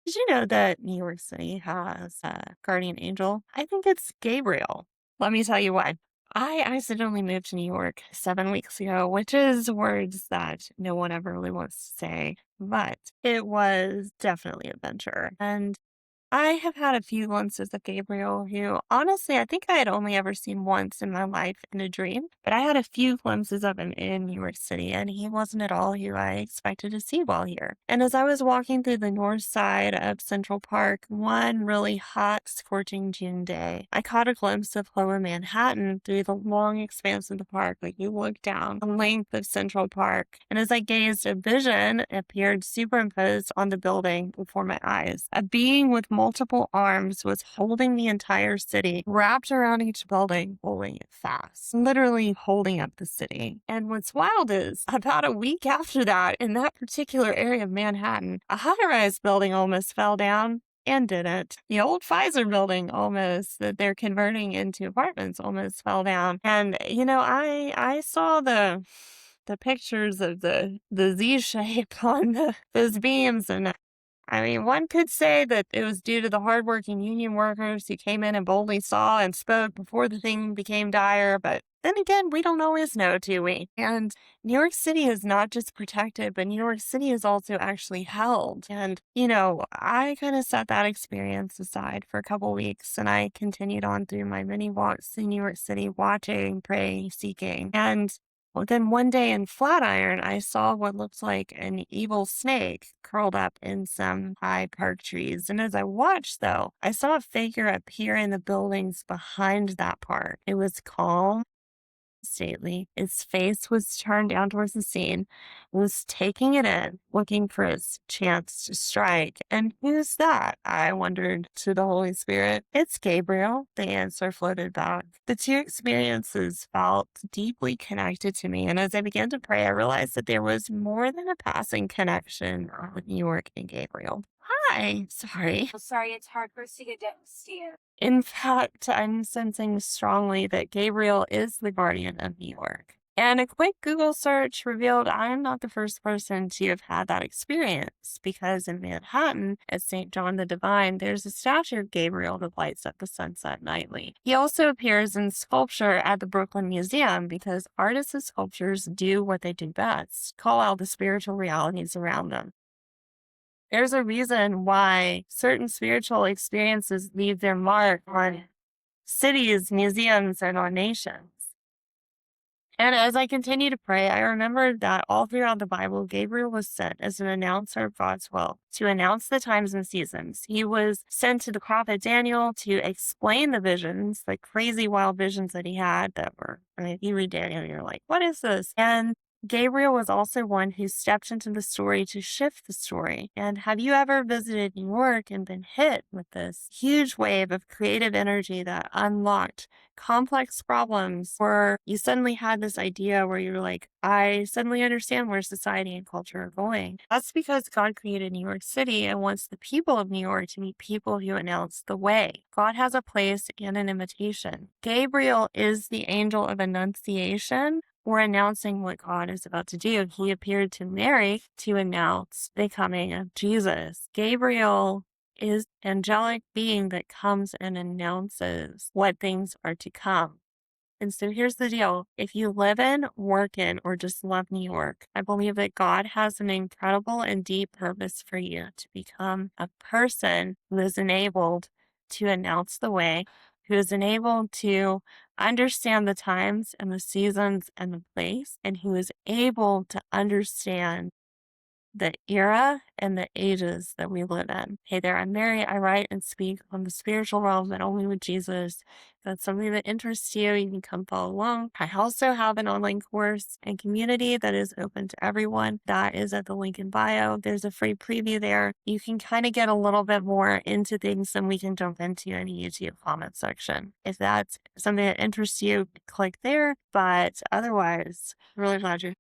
Did you know that New York City has a guardian angel? I think it's Gabriel. Let me tell you why. I accidentally moved to New York 7 weeks ago, which is words that no one ever really wants to say, but it was definitely adventure. And I have had a few glimpses of Gabriel, who honestly I think I had only ever seen once in my life in a dream, but I had a few glimpses of him in New York City, and he wasn't at all who I expected to see while here. And as I was walking through the north side of Central Park one really hot, scorching June day, I caught a glimpse of lower Manhattan through the long expanse of the park. Like you look down the length of Central Park, and as I gazed, a vision appeared superimposed on the building before my eyes. A being with multiple arms was holding the entire city, wrapped around each building, pulling it fast, literally holding up the city. And what's wild is about a week after that, in that particular area of Manhattan, a high-rise building almost fell down and didn't. The old Pfizer building almost that they're converting into apartments almost fell down. And I saw the pictures of the Z shape on those beams, and I mean, one could say that it was due to the hardworking union workers who came in and boldly saw and spoke before the thing became dire. But then again, we don't always know, do we? And New York City is not just protected, but New York City is also actually held. And, I kind of set that experience aside for a couple weeks, and I continued on through my many walks in New York City, watching, praying, seeking. And well, then one day in Flatiron, I saw what looked like an evil snake curled up in some high park trees. And as I watched, though, I saw a figure appear in the buildings behind that park. It was calm, stately. Its face was turned down towards the scene, was taking it in, looking for its chance to strike. And who's that? I wondered to the Holy Spirit. It's Gabriel, the answer floated back. The two experiences felt deeply connected to me. And as I began to pray, I realized that there was more than a passing connection with New York and Gabriel. Hi, sorry. Sorry, it's hard for us to get downstairs. In fact, I'm sensing strongly that Gabriel is the guardian of New York. And a quick Google search revealed I am not the first person to have had that experience, because in Manhattan, at St. John the Divine, there's a statue of Gabriel that lights up the sunset nightly. He also appears in sculpture at the Brooklyn Museum because artists and sculptors do what they do best, call out the spiritual realities around them. There's a reason why certain spiritual experiences leave their mark on cities, museums, and on nations. And as I continue to pray, I remembered that all throughout the Bible, Gabriel was sent as an announcer of God's will to announce the times and seasons. He was sent to the prophet Daniel to explain the visions, the crazy wild visions that he had that were, I mean, you read Daniel, you're like, what is this? And Gabriel was also one who stepped into the story to shift the story. And have you ever visited New York and been hit with this huge wave of creative energy that unlocked complex problems, or you suddenly had this idea where you're like, I suddenly understand where society and culture are going? That's because God created New York City and wants the people of New York to be people who announce the way. God has a place and an invitation. Gabriel is the angel of annunciation, or announcing what God is about to do. He appeared to Mary to announce the coming of Jesus. Gabriel is angelic being that comes and announces what things are to come. And so here's the deal. If you live in, work in, or just love New York, I believe that God has an incredible and deep purpose for you to become a person who is enabled to announce the way, who is enabled to understand the times and the seasons and the place, and who is able to understand the era and the ages that we live in. Hey there, I'm Mary. I write and speak on the spiritual realm, but only with Jesus. If that's something that interests you, you can come follow along. I also have an online course and community that is open to everyone. That is at the link in bio. There's a free preview there. You can kind of get a little bit more into things than we can jump into in the YouTube comment section. If that's something that interests you, click there. But otherwise, really glad you're